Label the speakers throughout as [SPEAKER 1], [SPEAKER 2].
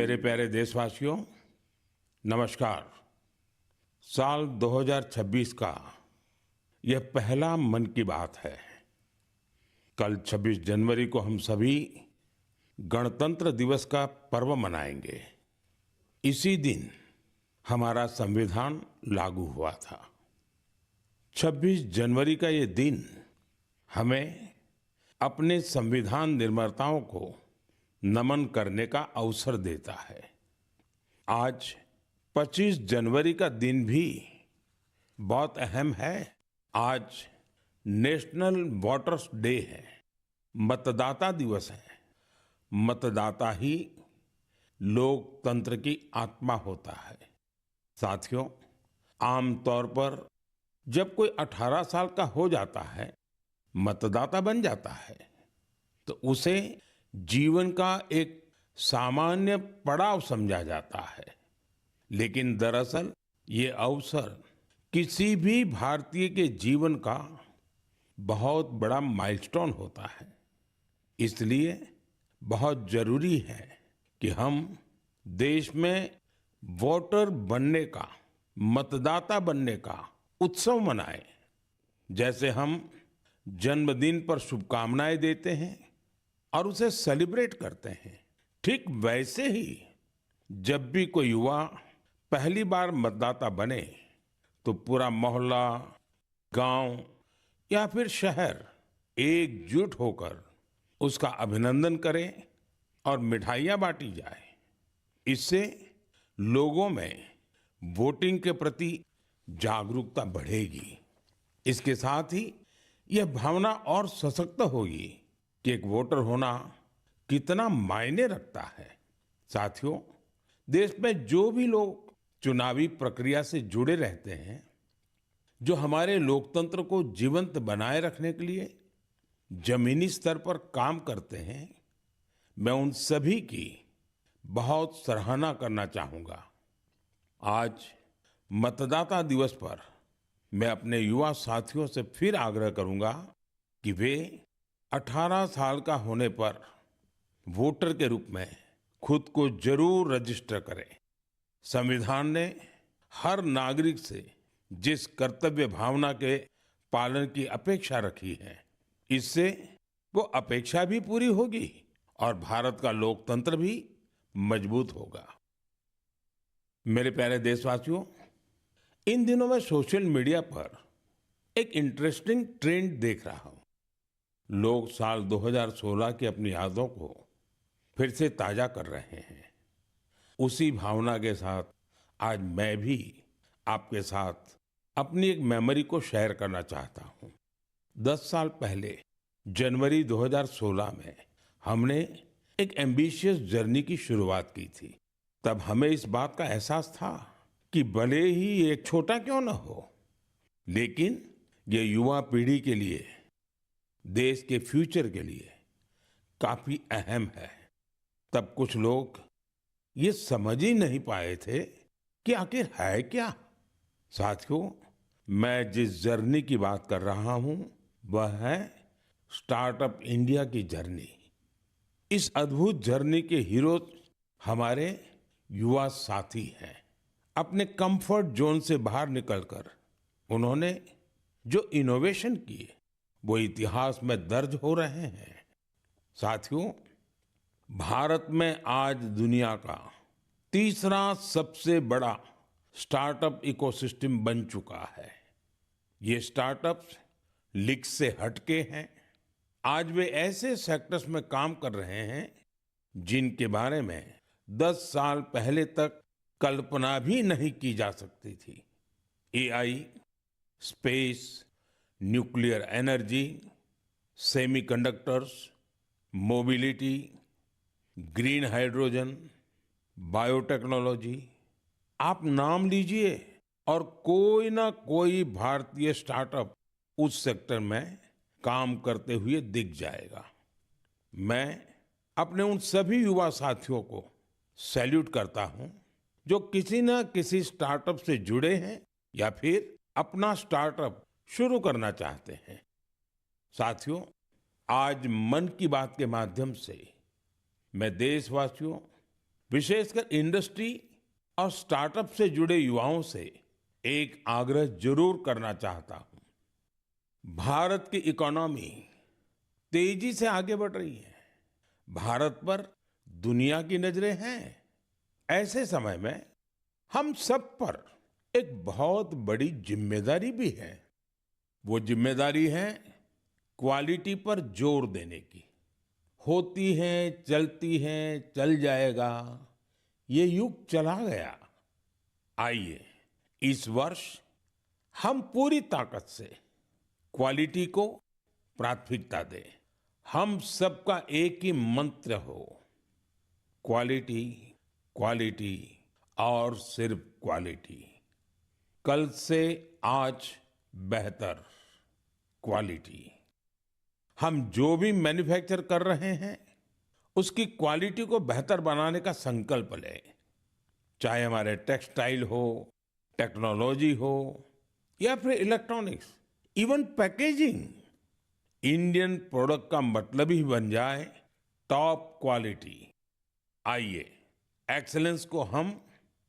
[SPEAKER 1] मेरे प्यारे देशवासियों, नमस्कार। साल 2026 का यह पहला मन की बात है। कल 26 जनवरी को हम सभी गणतंत्र दिवस का पर्व मनाएंगे। इसी दिन हमारा संविधान लागू हुआ था। 26 जनवरी का ये दिन हमें अपने संविधान निर्माताओं को नमन करने का अवसर देता है। आज 25 जनवरी का दिन भी बहुत अहम है। आज नेशनल वोटर्स डे है, मतदाता दिवस है। मतदाता ही लोकतंत्र की आत्मा होता है। साथियों, आमतौर पर जब कोई 18 साल का हो जाता है, मतदाता बन जाता है, तो उसे जीवन का एक सामान्य पड़ाव समझा जाता है। लेकिन दरअसल ये अवसर किसी भी भारतीय के जीवन का बहुत बड़ा माइलस्टोन होता है। इसलिए बहुत जरूरी है कि हम देश में वोटर बनने का, मतदाता बनने का उत्सव मनाएं। जैसे हम जन्मदिन पर शुभकामनाएं देते हैं और उसे सेलिब्रेट करते हैं, ठीक वैसे ही जब भी कोई युवा पहली बार मतदाता बने तो पूरा मोहल्ला, गांव या फिर शहर एकजुट होकर उसका अभिनंदन करें और मिठाइयां बांटी जाए। इससे लोगों में वोटिंग के प्रति जागरूकता बढ़ेगी। इसके साथ ही यह भावना और सशक्त होगी कि एक वोटर होना कितना मायने रखता है। साथियों, देश में जो भी लोग चुनावी प्रक्रिया से जुड़े रहते हैं, जो हमारे लोकतंत्र को जीवंत बनाए रखने के लिए जमीनी स्तर पर काम करते हैं, मैं उन सभी की बहुत सराहना करना चाहूंगा। आज मतदाता दिवस पर मैं अपने युवा साथियों से फिर आग्रह करूंगा कि वे 18 साल का होने पर वोटर के रूप में खुद को जरूर रजिस्टर करें। संविधान ने हर नागरिक से जिस कर्तव्य भावना के पालन की अपेक्षा रखी है, इससे वो अपेक्षा भी पूरी होगी और भारत का लोकतंत्र भी मजबूत होगा। मेरे प्यारे देशवासियों, इन दिनों मैं सोशल मीडिया पर एक इंटरेस्टिंग ट्रेंड देख रहा हूं। लोग साल 2016 की अपनी यादों को फिर से ताजा कर रहे हैं। उसी भावना के साथ आज मैं भी आपके साथ अपनी एक मेमोरी को शेयर करना चाहता हूं। 10 साल पहले जनवरी 2016 में हमने एक एम्बिशियस जर्नी की शुरुआत की थी। तब हमें इस बात का एहसास था कि भले ही एक छोटा क्यों न हो, लेकिन ये युवा पीढ़ी के लिए, देश के फ्यूचर के लिए काफी अहम है। तब कुछ लोग ये समझ ही नहीं पाए थे कि आखिर है क्या। साथियों, मैं जिस जर्नी की बात कर रहा हूं वह है स्टार्टअप इंडिया की जर्नी। इस अद्भुत जर्नी के हीरो हमारे युवा साथी हैं। अपने कंफर्ट जोन से बाहर निकलकर उन्होंने जो इनोवेशन किए वो इतिहास में दर्ज हो रहे हैं। साथियों, भारत में आज दुनिया का तीसरा सबसे बड़ा स्टार्टअप इकोसिस्टम बन चुका है। ये स्टार्टअप्स लीग से हटके हैं। आज वे ऐसे सेक्टर्स में काम कर रहे हैं जिनके बारे में 10 साल पहले तक कल्पना भी नहीं की जा सकती थी। AI, space, nuclear energy, semiconductors, mobility, green hydrogen, biotechnology, आप नाम लीजिए और कोई ना कोई भारतीय स्टार्टअप उस सेक्टर में काम करते हुए दिख जाएगा। मैं अपने उन सभी युवा साथियों को सैल्यूट करता हूं जो किसी न किसी स्टार्टअप से जुड़े हैं या फिर अपना स्टार्टअप शुरू करना चाहते हैं। साथियों, आज मन की बात के माध्यम से मैं देशवासियों, विशेषकर इंडस्ट्री और स्टार्टअप से जुड़े युवाओं से एक आग्रह जरूर करना चाहता हूं। भारत की इकोनॉमी तेजी से आगे बढ़ रही है। भारत पर दुनिया की नजरें हैं। ऐसे समय में हम सब पर एक बहुत बड़ी जिम्मेदारी भी है। वो जिम्मेदारी है क्वालिटी पर जोर देने की। होती है, चलती है, चल जाएगा, ये युग चला गया। आइए इस वर्ष हम पूरी ताकत से क्वालिटी को प्राथमिकता दें। हम सबका एक ही मंत्र हो, क्वालिटी, क्वालिटी और सिर्फ क्वालिटी। कल से आज बेहतर क्वालिटी। हम जो भी मैन्युफैक्चर कर रहे हैं उसकी क्वालिटी को बेहतर बनाने का संकल्प लें। चाहे हमारे टेक्सटाइल हो, टेक्नोलॉजी हो या फिर electronics, even packaging. Indian product का मतलब ही बन जाए टॉप क्वालिटी। आइए एक्सीलेंस को हम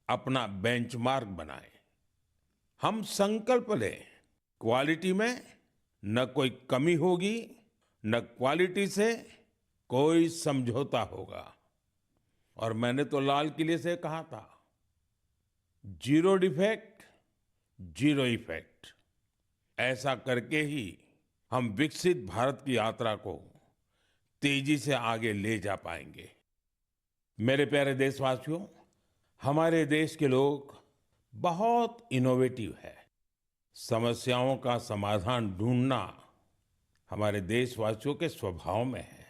[SPEAKER 1] अपना बेंचमार्क बनाएं। हम संकल्प लें, क्वालिटी में न कोई कमी होगी, न क्वालिटी से कोई समझौता होगा। और मैंने तो लाल किले से कहा था, जीरो डिफेक्ट, जीरो इफेक्ट। ऐसा करके ही हम विकसित भारत की यात्रा को तेजी से आगे ले जा पाएंगे। मेरे प्यारे देशवासियों, हमारे देश के लोग बहुत इनोवेटिव है। समस्याओं का समाधान ढूंढना हमारे देशवासियों के स्वभाव में है।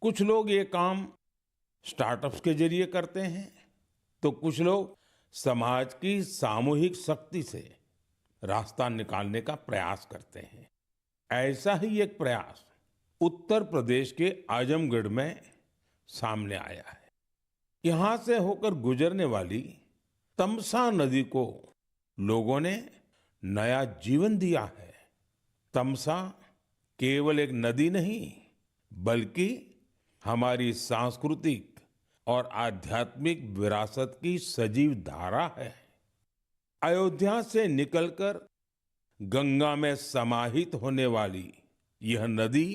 [SPEAKER 1] कुछ लोग ये काम स्टार्टअप्स के जरिए करते हैं, तो कुछ लोग समाज की सामूहिक शक्ति से रास्ता निकालने का प्रयास करते हैं। ऐसा ही एक प्रयास उत्तर प्रदेश के आजमगढ़ में सामने आया है। यहां से होकर गुजरने वाली तमसा नदी को लोगों ने नया जीवन दिया है। तमसा केवल एक नदी नहीं, बल्कि हमारी सांस्कृतिक और आध्यात्मिक विरासत की सजीव धारा है। अयोध्या से निकलकर गंगा में समाहित होने वाली यह नदी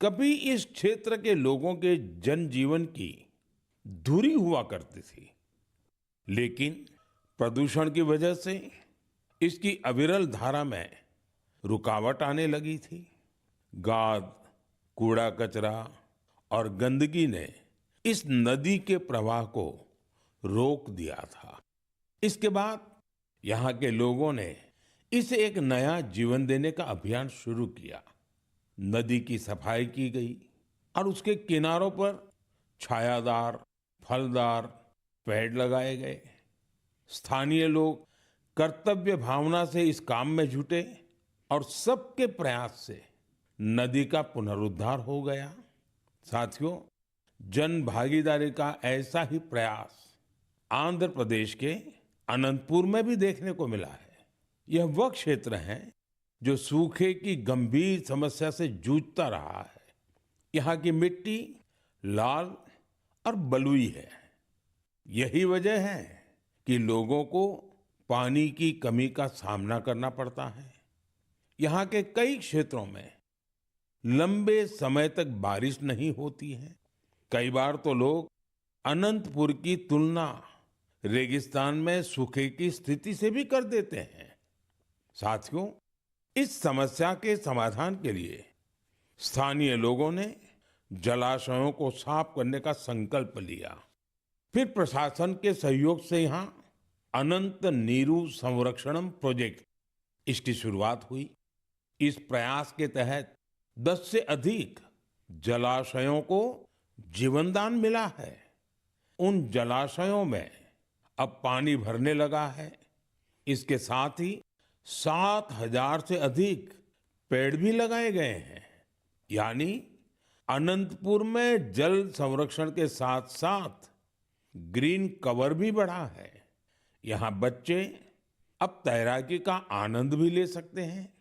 [SPEAKER 1] कभी इस क्षेत्र के लोगों के जनजीवन की धुरी हुआ करती थी, लेकिन प्रदूषण की वजह से इसकी अविरल धारा में रुकावट आने लगी थी। गाद, कूड़ा कचरा और गंदगी ने इस नदी के प्रवाह को रोक दिया था। इसके बाद यहाँ के लोगों ने इसे एक नया जीवन देने का अभियान शुरू किया। नदी की सफाई की गई और उसके किनारों पर छायादार, फलदार पेड़ लगाए गए। स्थानीय लोग कर्तव्य भावना से इस काम में जुटे और सबके प्रयास से नदी का पुनरुद्धार हो गया। साथियों, जन भागीदारी का ऐसा ही प्रयास आंध्र प्रदेश के अनंतपुर में भी देखने को मिला है। यह वह क्षेत्र है जो सूखे की गंभीर समस्या से जूझता रहा है। यहाँ की मिट्टी लाल और बलुई है। यही वजह है कि लोगों को पानी की कमी का सामना करना पड़ता है। यहाँ के कई क्षेत्रों में लंबे समय तक बारिश नहीं होती है। कई बार तो लोग अनंतपुर की तुलना रेगिस्तान में सूखे की स्थिति से भी कर देते हैं। साथियों, इस समस्या के समाधान के लिए स्थानीय लोगों ने जलाशयों को साफ करने का संकल्प लिया। फिर प्रशासन के सहयोग से यहाँ अनंत नीरू संरक्षणम प्रोजेक्ट, इसकी शुरुआत हुई। इस प्रयास के तहत 10 से अधिक जलाशयों को जीवनदान मिला है। उन जलाशयों में अब पानी भरने लगा है। इसके साथ ही 7,000 से अधिक पेड़ भी लगाए गए हैं। यानी अनंतपुर में जल संरक्षण के साथ साथ ग्रीन कवर भी बढ़ा है। यहाँ बच्चे अब तैराकी का आनंद भी ले सकते हैं।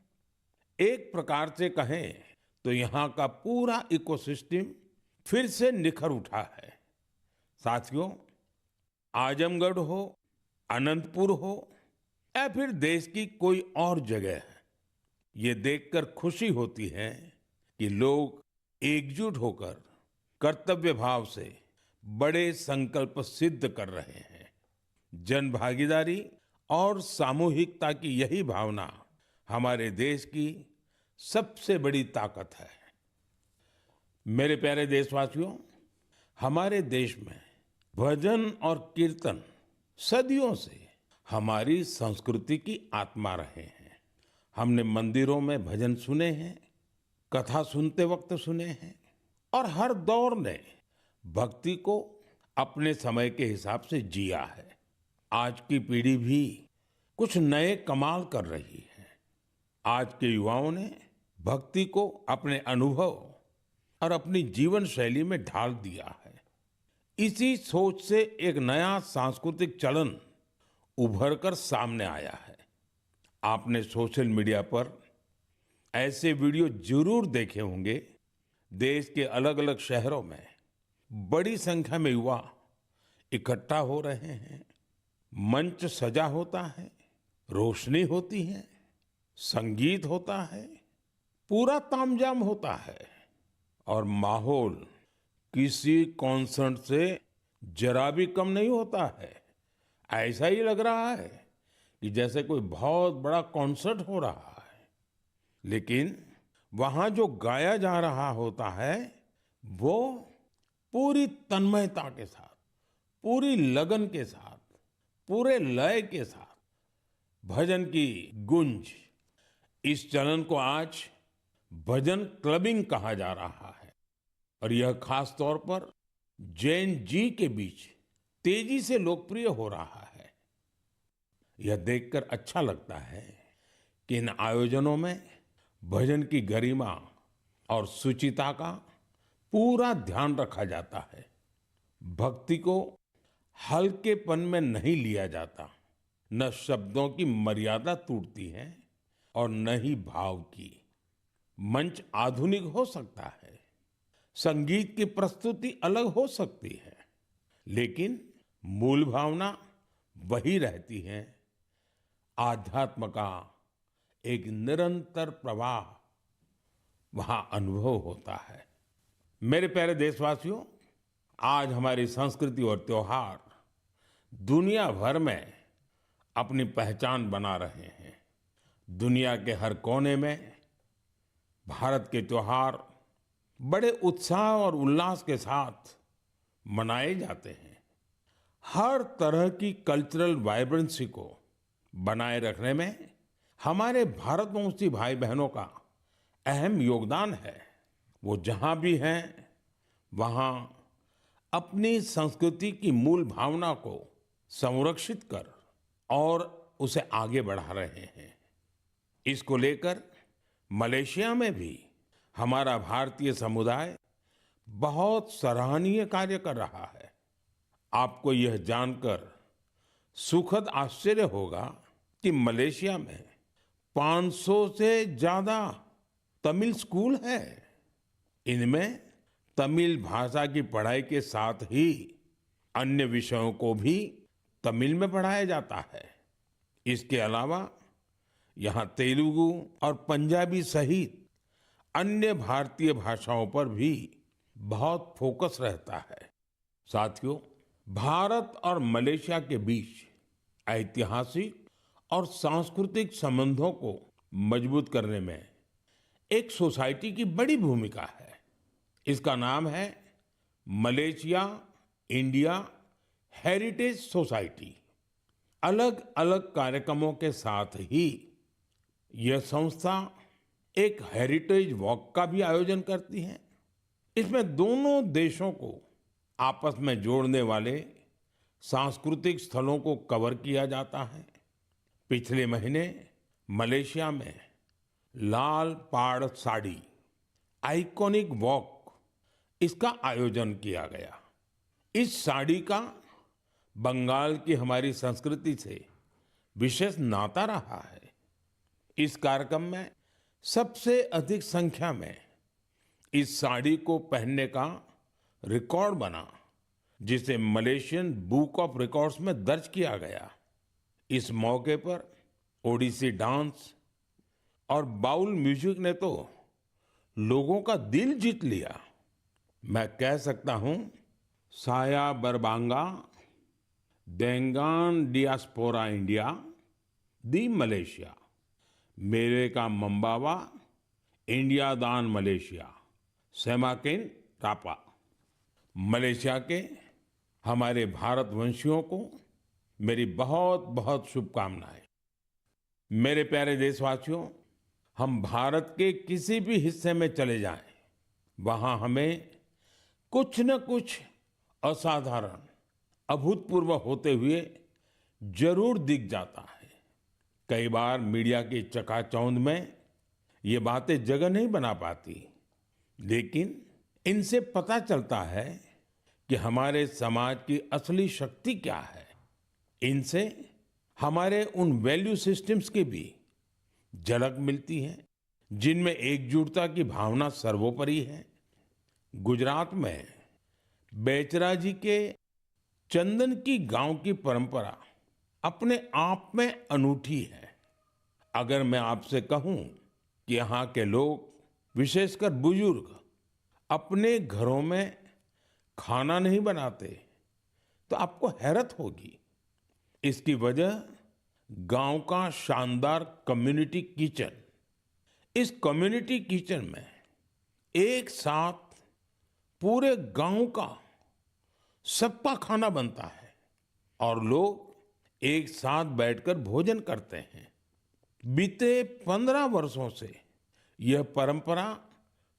[SPEAKER 1] एक प्रकार से कहें तो यहाँ का पूरा इकोसिस्टम फिर से निखर उठा है। साथियों, आजमगढ़ हो, अनंतपुर हो या फिर देश की कोई और जगह, ये देखकर खुशी होती है कि लोग एकजुट होकर कर्तव्य भाव से बड़े संकल्प सिद्ध कर रहे हैं। जन भागीदारी और सामूहिकता की यही भावना हमारे देश की सबसे बड़ी ताकत है। मेरे प्यारे देशवासियों, हमारे देश में भजन और कीर्तन सदियों से हमारी संस्कृति की आत्मा रहे हैं। हमने मंदिरों में भजन सुने हैं, कथा सुनते वक्त सुने हैं और हर दौर ने भक्ति को अपने समय के हिसाब से जिया है। आज की पीढ़ी भी कुछ नए कमाल कर रही है। आज के युवाओं ने भक्ति को अपने अनुभव और अपनी जीवन शैली में ढाल दिया है। इसी सोच से एक नया सांस्कृतिक चलन उभर कर सामने आया है। आपने सोशल मीडिया पर ऐसे वीडियो जरूर देखे होंगे। देश के अलग अलग शहरों में बड़ी संख्या में युवा इकट्ठा हो रहे हैं। मंच सजा होता है, रोशनी होती है, संगीत होता है, पूरा तामझाम होता है और माहौल किसी कॉन्सर्ट से जरा भी कम नहीं होता है। ऐसा ही लग रहा है कि जैसे कोई बहुत बड़ा कॉन्सर्ट हो रहा है। लेकिन वहां जो गाया जा रहा होता है वो पूरी तन्मयता के साथ, पूरी लगन के साथ, पूरे लय के साथ, भजन की गूंज। इस चलन को आज भजन क्लबिंग कहा जा रहा है और यह खास तौर पर जैन जी के बीच तेजी से लोकप्रिय हो रहा है। यह देखकर अच्छा लगता है कि इन आयोजनों में भजन की गरिमा और शुचिता का पूरा ध्यान रखा जाता है। भक्ति को हल्केपन में नहीं लिया जाता। न शब्दों की मर्यादा टूटती है और न ही भाव की। मंच आधुनिक हो सकता है, संगीत की प्रस्तुति अलग हो सकती है, लेकिन मूल भावना वही रहती है। आध्यात्म का एक निरंतर प्रवाह वहां अनुभव होता है। मेरे प्यारे देशवासियों, आज हमारी संस्कृति और त्योहार दुनिया भर में अपनी पहचान बना रहे हैं। दुनिया के हर कोने में भारत के त्योहार बड़े उत्साह और उल्लास के साथ मनाए जाते हैं। हर तरह की कल्चरल वाइब्रेंसी को बनाए रखने में हमारे भारतवंशी भाई बहनों का अहम योगदान है। वो जहां भी हैं, वहां अपनी संस्कृति की मूल भावना को संरक्षित कर और उसे आगे बढ़ा रहे हैं। इसको लेकर मलेशिया में भी हमारा भारतीय समुदाय बहुत सराहनीय कार्य कर रहा है। आपको यह जानकर सुखद आश्चर्य होगा कि मलेशिया में 500 से ज्यादा तमिल स्कूल है। इनमें तमिल भाषा की पढ़ाई के साथ ही अन्य विषयों को भी तमिल में पढ़ाया जाता है। इसके अलावा यहाँ तेलुगु और पंजाबी सहित अन्य भारतीय भाषाओं पर भी बहुत फोकस रहता है। साथियों, भारत और मलेशिया के बीच ऐतिहासिक और सांस्कृतिक संबंधों को मजबूत करने में एक सोसाइटी की बड़ी भूमिका है। इसका नाम है मलेशिया इंडिया हेरिटेज सोसाइटी। अलग अलग कार्यक्रमों के साथ ही यह संस्था एक हेरिटेज वॉक का भी आयोजन करती है। इसमें दोनों देशों को आपस में जोड़ने वाले सांस्कृतिक स्थलों को कवर किया जाता है। पिछले महीने मलेशिया में लाल पाड़ साड़ी आइकॉनिक वॉक, इसका आयोजन किया गया। इस साड़ी का बंगाल की हमारी संस्कृति से विशेष नाता रहा है। इस कार्यक्रम में सबसे अधिक संख्या में इस साड़ी को पहनने का रिकॉर्ड बना। जिसे मलेशियन बुक ऑफ रिकॉर्ड्स में दर्ज किया गया। इस मौके पर ओडिसी डांस और बाउल म्यूजिक ने तो लोगों का दिल जीत लिया। मैं कह सकता हूं, साया बरबांगा देंगान डियास्पोरा इंडिया दी मलेशिया, मेरे का मंबावा इंडिया दान मलेशिया, सेमाकिन टापा। मलेशिया के हमारे भारतवंशियों को मेरी बहुत बहुत शुभकामनाएं। मेरे प्यारे देशवासियों, हम भारत के किसी भी हिस्से में चले जाएं, वहां हमें कुछ न कुछ असाधारण, अभूतपूर्व होते हुए जरूर दिख जाता है। कई बार मीडिया की चकाचौंध में ये बातें जगह नहीं बना पाती, लेकिन इनसे पता चलता है कि हमारे समाज की असली शक्ति क्या है। इनसे हमारे उन वैल्यू सिस्टम्स की भी झलक मिलती है जिनमें एकजुटता की भावना सर्वोपरि है। गुजरात में बेचरा जी के चंदन की गांव की परंपरा अपने आप में अनूठी है। अगर मैं आपसे कहूं कि यहाँ के लोग, विशेषकर बुजुर्ग, अपने घरों में खाना नहीं बनाते, तो आपको हैरत होगी। इसकी वजह गांव का शानदार कम्युनिटी किचन। इस कम्युनिटी किचन में एक साथ पूरे गांव का सबका खाना बनता है और लोग एक साथ बैठकर भोजन करते हैं। बीते 15 वर्षों से यह परंपरा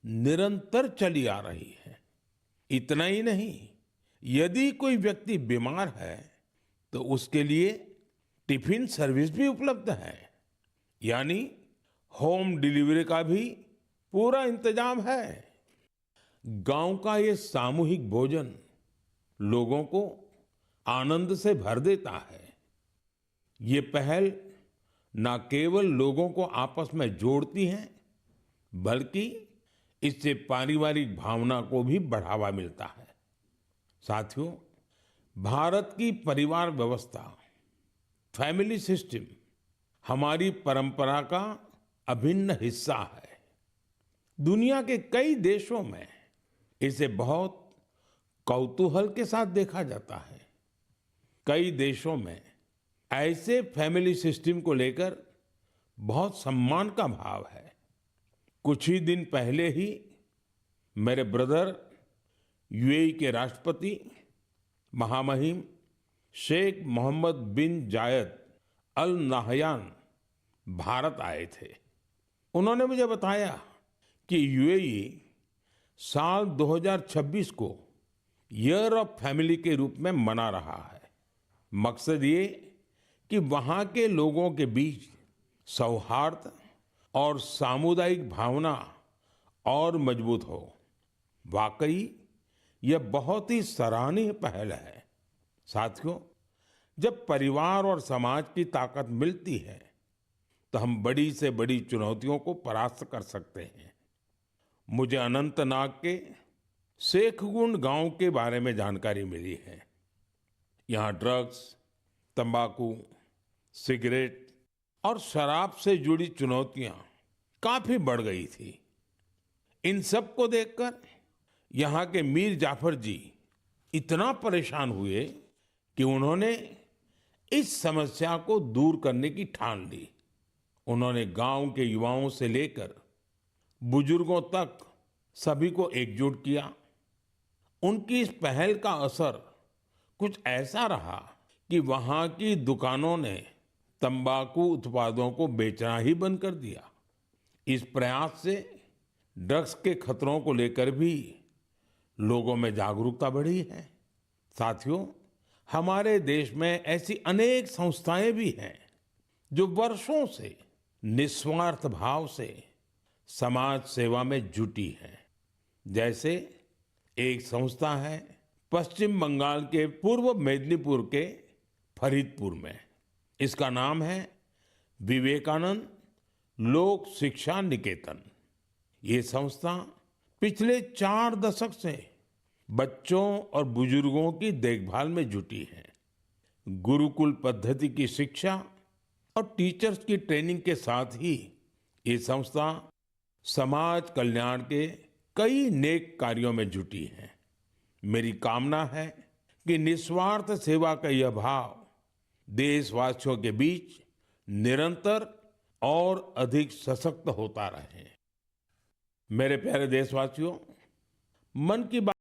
[SPEAKER 1] निरंतर चली आ रही है। इतना ही नहीं, यदि कोई व्यक्ति बीमार है तो उसके लिए टिफिन सर्विस भी उपलब्ध है, यानी होम डिलीवरी का भी पूरा इंतजाम है। गांव का ये सामूहिक भोजन लोगों को आनंद से भर देता है। ये पहल न केवल लोगों को आपस में जोड़ती है, बल्कि इससे पारिवारिक भावना को भी बढ़ावा मिलता है। साथियों, भारत की परिवार व्यवस्था, फैमिली सिस्टम, हमारी परंपरा का अभिन्न हिस्सा है। दुनिया के कई देशों में इसे बहुत कौतूहल के साथ देखा जाता है। कई देशों में ऐसे फैमिली सिस्टम को लेकर बहुत सम्मान का भाव है। कुछ ही दिन पहले ही मेरे ब्रदर यूएई के राष्ट्रपति महामहिम शेख मोहम्मद बिन जायद अल नाहयान भारत आए थे। उन्होंने मुझे बताया कि यूएई साल 2026 को ईयर ऑफ फैमिली के रूप में मना रहा है। मकसद ये कि वहाँ के लोगों के बीच सौहार्द और सामुदायिक भावना और मजबूत हो। वाकई यह बहुत ही सराहनीय पहल है। साथियों, जब परिवार और समाज की ताकत मिलती है तो हम बड़ी से बड़ी चुनौतियों को परास्त कर सकते हैं। मुझे अनंतनाग के शेखगुंड गांव के बारे में जानकारी मिली है। यहाँ ड्रग्स, तंबाकू, सिगरेट और शराब से जुड़ी चुनौतियां काफी बढ़ गई थी। इन सब को देखकर यहाँ के मीर जाफर जी इतना परेशान हुए कि उन्होंने इस समस्या को दूर करने की ठान ली। उन्होंने गांव के युवाओं से लेकर बुजुर्गों तक सभी को एकजुट किया। उनकी इस पहल का असर कुछ ऐसा रहा कि वहां की दुकानों ने तंबाकू उत्पादों को बेचना ही बंद कर दिया। इस प्रयास से ड्रग्स के खतरों को लेकर भी लोगों में जागरूकता बढ़ी है। साथियों, हमारे देश में ऐसी अनेक संस्थाएं भी हैं जो वर्षों से निस्वार्थ भाव से समाज सेवा में जुटी हैं। जैसे एक संस्था है पश्चिम बंगाल के पूर्व मेदिनीपुर के फरीदपुर में। इसका नाम है विवेकानंद लोक शिक्षा निकेतन। ये संस्था पिछले 4 दशक से बच्चों और बुजुर्गों की देखभाल में जुटी है। गुरुकुल पद्धति की शिक्षा और टीचर्स की ट्रेनिंग के साथ ही ये संस्था समाज कल्याण के कई नेक कार्यों में जुटी है। मेरी कामना है कि निस्वार्थ सेवा का यह भाव देशवासियों के बीच निरंतर और अधिक सशक्त होता रहे। मेरे प्यारे देशवासियों, मन की बात